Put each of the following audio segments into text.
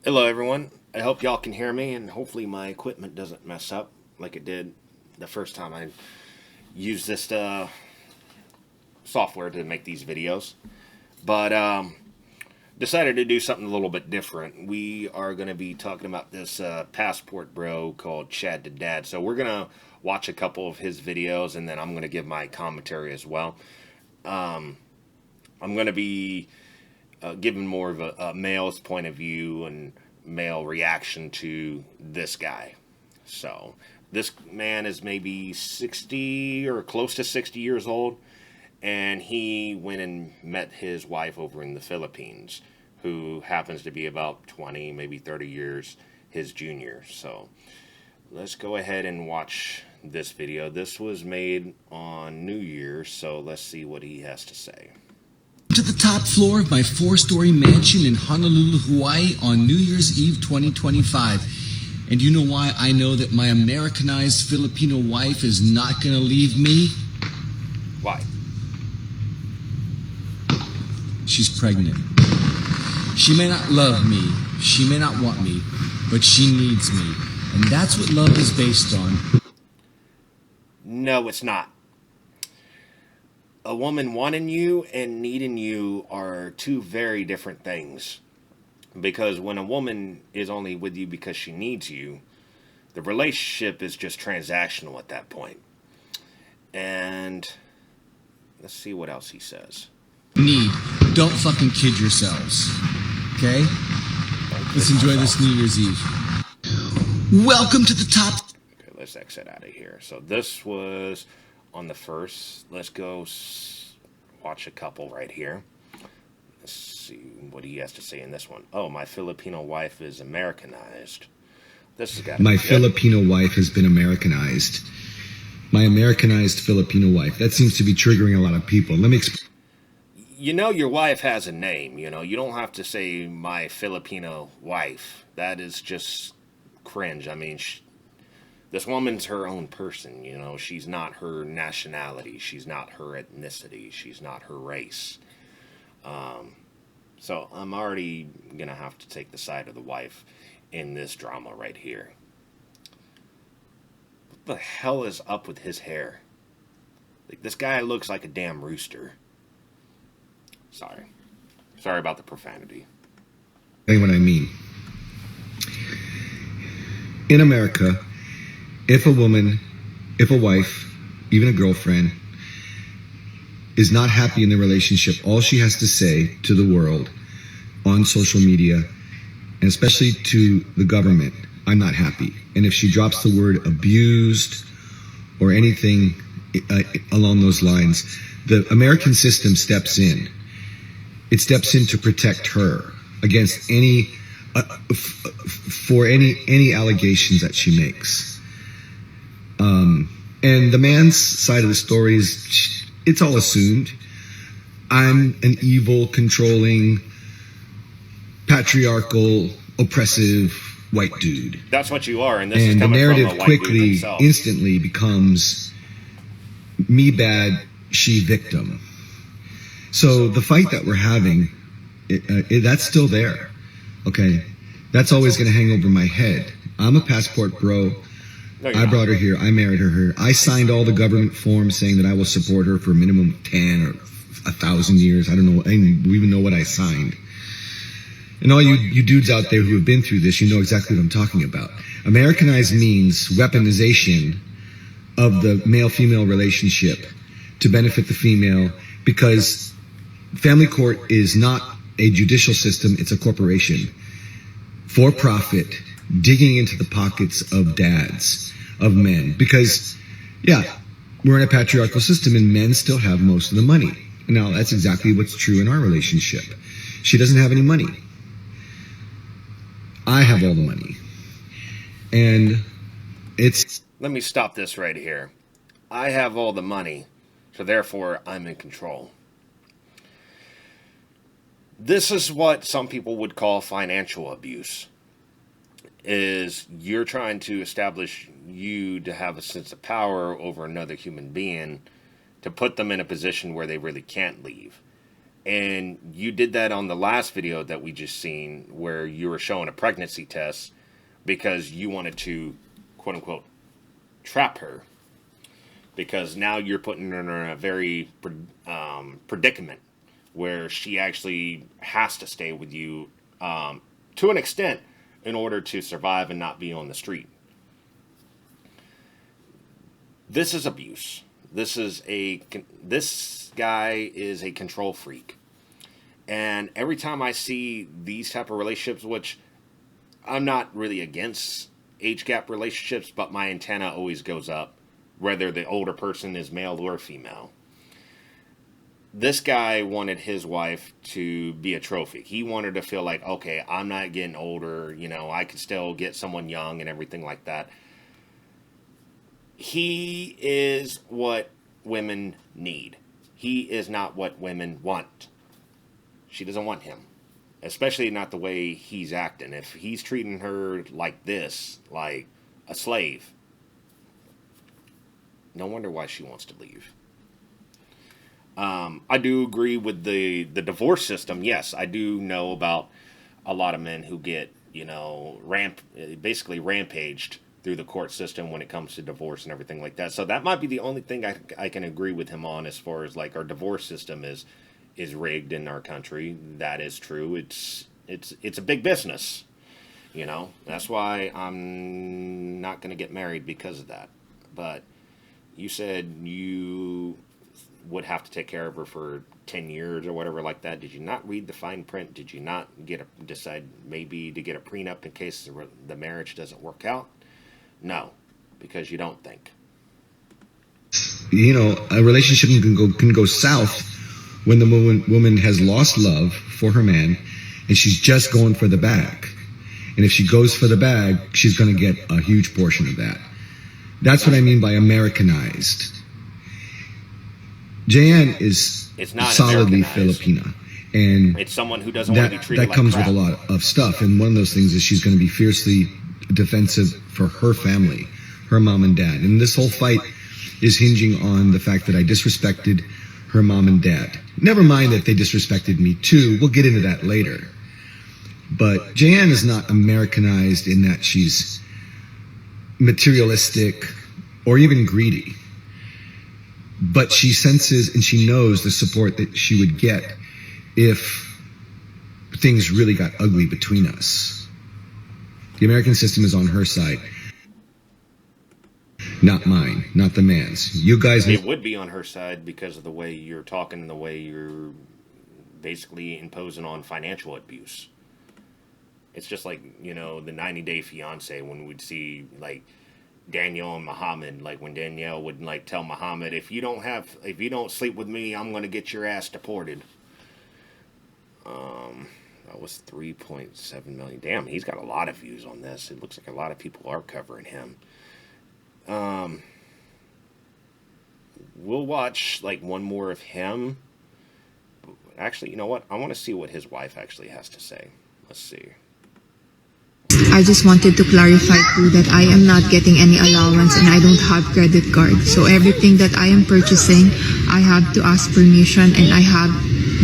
Hello everyone, I hope y'all can hear me and hopefully my equipment doesn't mess up like it did the first time I used this software to make these videos. But decided to do something a little bit different. We are going to be talking about this passport bro called Chad2dad. So we're going to watch a couple of his videos and then I'm going to give my commentary as well. I'm going to be giving more of a male's point of view and male reaction to this guy. So this man is maybe 60 or close to 60 years old, and he went and met his wife over in the Philippines, who happens to be about 20, maybe 30 years his junior. So let's go ahead and watch this video. This was made on New Year's, so let's see what he has to say. To the top floor of my 4-story mansion in Honolulu, Hawaii on New Year's Eve 2025. And you know why I know that my Americanized Filipino wife is not going to leave me? Why? She's pregnant. She may not love me, she may not want me, but she needs me. And that's what love is based on. No, it's not. A woman wanting you and needing you are two very different things. Because when a woman is only with you because she needs you, the relationship is just transactional at that point. And let's see what else he says. Don't fucking kid yourselves. Okay? Let's enjoy this New Year's Eve. Welcome to the top. Okay, let's exit out of here. So this was on the first. Let's go watch a couple right here. Let's see what he has to say in this one. Oh, my Filipino wife is Americanized. This has got my Filipino wife has been Americanized. My Americanized Filipino wife. That seems to be triggering a lot of people. Let me explain. You know, your wife has a name. You know, you don't have to say my Filipino wife. That is just cringe. I mean, this woman's her own person, you know. She's not her nationality. She's not her ethnicity. She's not her race. So I'm already going to have to take the side of the wife in this drama right here. What the hell is up with his hair? Like, this guy looks like a damn rooster. Sorry. Sorry about the profanity. What I mean. In America, if a woman, if a wife, even a girlfriend, is not happy in the relationship, all she has to say to the world on social media, and especially to the government, I'm not happy. And if she drops the word abused or anything along those lines, the American system steps in. It steps in to protect her against any, for any allegations that she makes. And the man's side of the story is, it's all assumed. I'm an evil, controlling, patriarchal, oppressive white dude. That's what you are, and this and is coming the narrative from a white quickly, dude himself. instantly becomes me bad, she victim. So the fight that we're having, that's still there. Okay, that's always going to hang over my head. I'm a passport bro. No, I brought her here. I married her. I signed all the government forms saying that I will support her for a minimum of 10 or 1,000 years. I don't know. I don't even know what I signed. And all you dudes out there who have been through this, you know exactly what I'm talking about. Americanized means weaponization of the male-female relationship to benefit the female, because family court is not a judicial system. It's a corporation. For profit, digging into the pockets of dads, of men. Because, yeah, we're in a patriarchal system and men still have most of the money. Now, that's exactly what's true in our relationship. She doesn't have any money. I have all the money. And it's... Let me stop this right here. I have all the money, so therefore I'm in control. This is what some people would call financial abuse. Is you're trying to establish you to have a sense of power over another human being to put them in a position where they really can't leave. And you did that on the last video that we just seen, where you were showing a pregnancy test because you wanted to, quote unquote, trap her. Because now you're putting her in a very predicament where she actually has to stay with you to an extent in order to survive and not be on the street. This is abuse. This guy is a control freak. And every time I see these type of relationships, which I'm not really against age gap relationships, but my antenna always goes up, whether the older person is male or female. This guy wanted his wife to be a trophy. He wanted to feel like, okay, I'm not getting older, you know, I can still get someone young and everything like that. He is what women need. He is not what women want. She doesn't want him. Especially not the way he's acting. If he's treating her like this, like a slave, no wonder why she wants to leave. I do agree with the divorce system. Yes, I do know about a lot of men who get, you know, basically rampaged through the court system when it comes to divorce and everything like that. So that might be the only thing I can agree with him on, as far as like our divorce system is rigged in our country. That is true. It's a big business, you know. That's why I'm not going to get married, because of that. But you said you would have to take care of her for 10 years or whatever like that. Did you not read the fine print? Did you not decide maybe to get a prenup in case the marriage doesn't work out? No, because you don't think. You know, a relationship can go south when the woman has lost love for her man and she's just going for the bag. And if she goes for the bag, she's going to get a huge portion of that. That's what I mean by Americanized. Jan is solidly Filipina, and it's someone who doesn't want to be treated that like comes crap. with a lot of stuff. And one of those things is she's going to be fiercely defensive for her family, her mom and dad. And this whole fight is hinging on the fact that I disrespected her mom and dad. Never mind that they disrespected me too. We'll get into that later. But Jan is not Americanized in that she's materialistic or even greedy. But she senses and she knows the support that she would get if things really got ugly between us. The American system is on her side. Not mine, not the man's. You guys... It would be on her side because of the way you're talking and the way you're basically imposing on financial abuse. It's just like, you know, the 90-Day Fiancé, when we'd see, like, Danielle and Muhammad, like when Danielle would like tell Muhammad, if you don't sleep with me, I'm gonna get your ass deported. That was 3.7 million. Damn, he's got a lot of views on this. It looks like a lot of people are covering him. We'll watch like one more of him. Actually, you know what? I want to see what his wife actually has to say. Let's see. I just wanted to clarify too that I am not getting any allowance and I don't have credit card. So everything that I am purchasing, I have to ask permission, and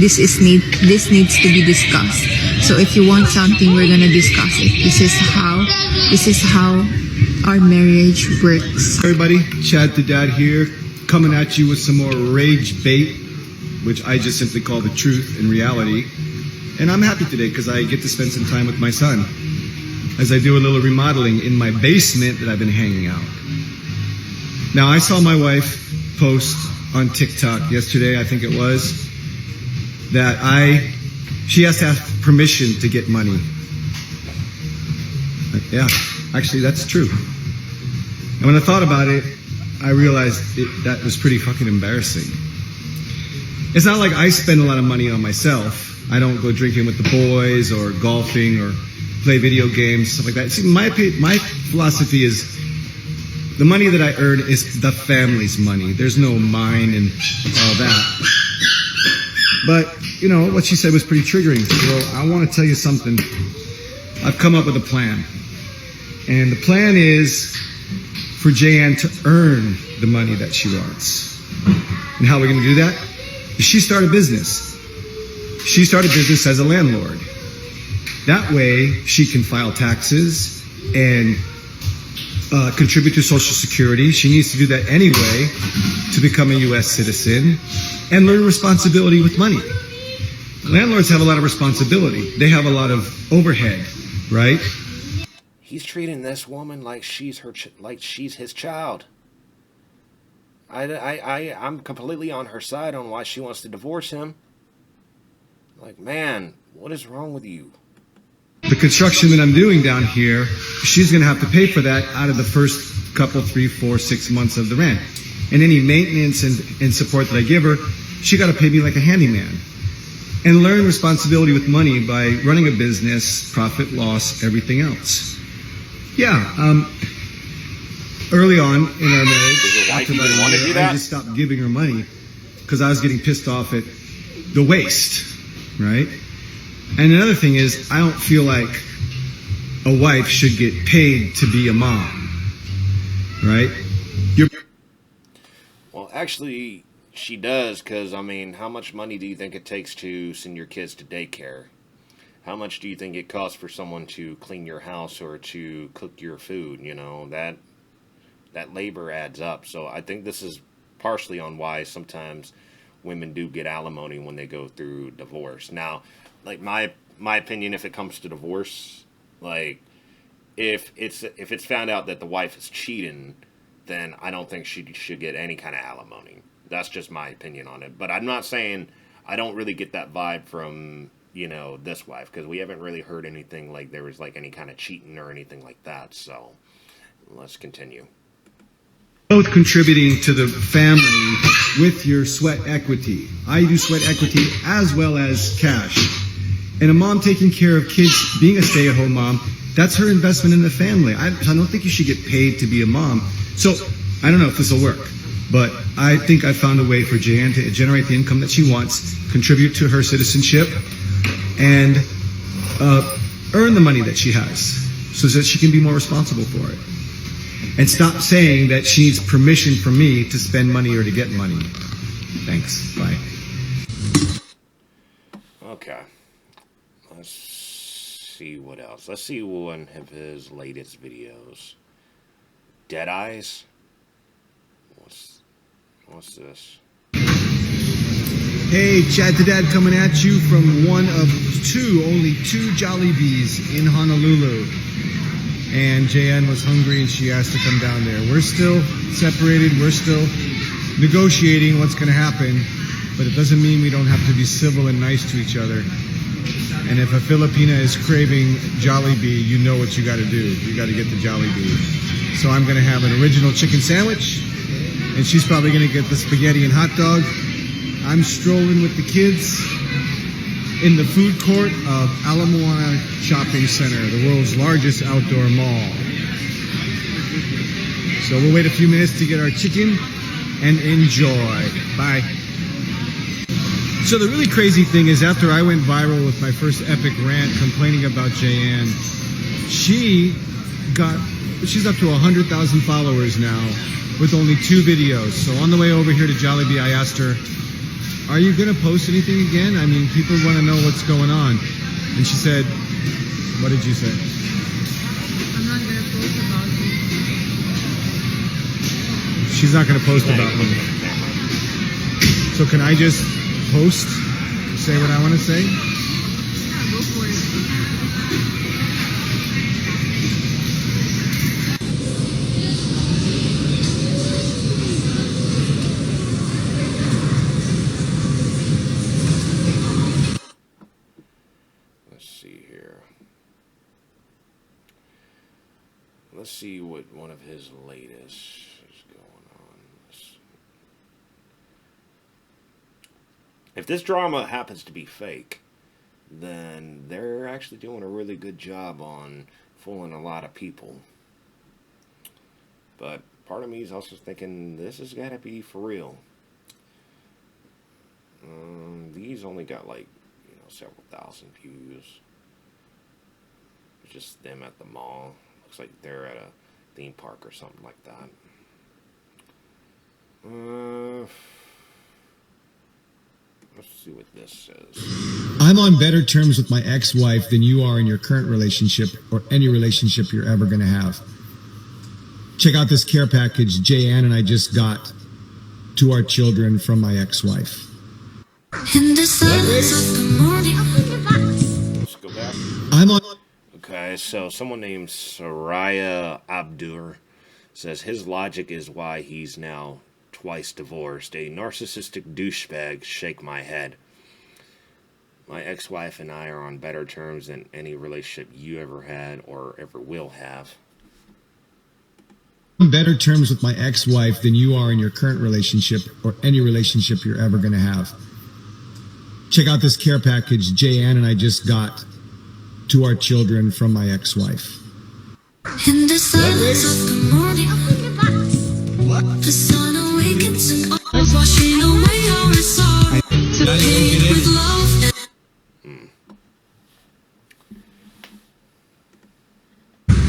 this needs to be discussed. So if you want something, we're gonna discuss it. This is how our marriage works. Everybody, Chad2dad here, coming at you with some more rage bait, which I just simply call the truth and reality. And I'm happy today because I get to spend some time with my son as I do a little remodeling in my basement that I've been hanging out. Now, I saw my wife post on TikTok yesterday, I think it was, that she has to ask permission to get money. Yeah, actually, that's true. And when I thought about it, I realized that was pretty fucking embarrassing. It's not like I spend a lot of money on myself. I don't go drinking with the boys or golfing or play video games, stuff like that. See, my philosophy is the money that I earn is the family's money. There's no mine and all that. But, you know, what she said was pretty triggering. So I want to tell you something. I've come up with a plan. And the plan is for Jan to earn the money that she wants. And how are we going to do that? She started a business. she started business as a landlord. That way, she can file taxes and contribute to Social Security. She needs to do that anyway to become a U.S. citizen and learn responsibility with money. Landlords have a lot of responsibility. They have a lot of overhead, right? He's treating this woman like she's his child. I'm completely on her side on why she wants to divorce him. Like, man, what is wrong with you? The construction that I'm doing down here, she's going to have to pay for that out of the first couple, 3, 4, 6 months of the rent. And any maintenance and support that I give her, she got to pay me like a handyman. And learn responsibility with money by running a business, profit, loss, everything else. Yeah, early on in our marriage, after about a year, I just stopped giving her money because I was getting pissed off at the waste, right? And another thing is, I don't feel like a wife should get paid to be a mom, right? Well, actually, she does, because, I mean, how much money do you think it takes to send your kids to daycare? How much do you think it costs for someone to clean your house or to cook your food? You know, that labor adds up. So I think this is partially on why sometimes women do get alimony when they go through divorce. Now, like my opinion, if it comes to divorce, like if it's found out that the wife is cheating, then I don't think she should get any kind of alimony. That's just my opinion on it. But I'm not saying I don't really get that vibe from, you know, this wife, because we haven't really heard anything like there was like any kind of cheating or anything like that. So let's continue. Both contributing to the family with your sweat equity. I do sweat equity as well as cash. And a mom taking care of kids, being a stay-at-home mom, that's her investment in the family. I don't think you should get paid to be a mom. So I don't know if this will work, but I think I found a way for Jan to generate the income that she wants, contribute to her citizenship, and earn the money that she has so that she can be more responsible for it. And stop saying that she needs permission from me to spend money or to get money. Thanks. Bye. Okay. Let's see what else. Let's see one of his latest videos. Dead Eyes? What's this? Hey, Chad2dad coming at you from one of only two Jollibees in Honolulu. And Jan was hungry and she asked to come down there. We're still separated. We're still negotiating what's going to happen. But it doesn't mean we don't have to be civil and nice to each other. And if a Filipina is craving Jollibee, you know what you got to do. You got to get the Jollibee. So I'm going to have an original chicken sandwich. And she's probably going to get the spaghetti and hot dog. I'm strolling with the kids in the food court of Ala Moana Shopping Center, the world's largest outdoor mall. So we'll wait a few minutes to get our chicken and enjoy. Bye. So the really crazy thing is, after I went viral with my first epic rant complaining about Jan, she's up to 100,000 followers now with only 2 videos. So on the way over here to Jollibee, I asked her, are you going to post anything again? I mean, people want to know what's going on. And she said, what did you say? I'm not going to post about you. She's not going to post about me. So can I just post, say what I want to say? Yeah, go for it. Let's see what one of his latest is going on. If this drama happens to be fake, then they're actually doing a really good job on fooling a lot of people. But part of me is also thinking this has got to be for real. These only got like, several thousand views. Just them at the mall. Looks like they're at a theme park or something like that. Let's see what this says. I'm on better terms with my ex-wife than you are in your current relationship or any relationship you're ever going to have. Check out this care package Jay-Ann and I just got to our children from my ex-wife. In the silence of the morning. Let's go back. I'm on. Okay, so someone named Soraya Abdur says his logic is why he's now twice divorced. A narcissistic douchebag, shake my head. My ex-wife and I are on better terms than any relationship you ever had or ever will have. I'm on better terms with my ex-wife than you are in your current relationship or any relationship you're ever going to have. Check out this care package Jay-Ann and I just got to our children from my ex-wife. In the silence of the morning. The sun awakens and all washing away our sorrow. To pay with love.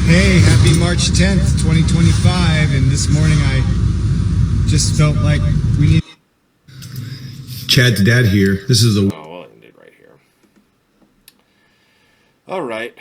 Hey, happy March 10th, 2025. And this morning I just felt like we need. Chad2dad here. This is the. Oh, well, it ended right here. All right.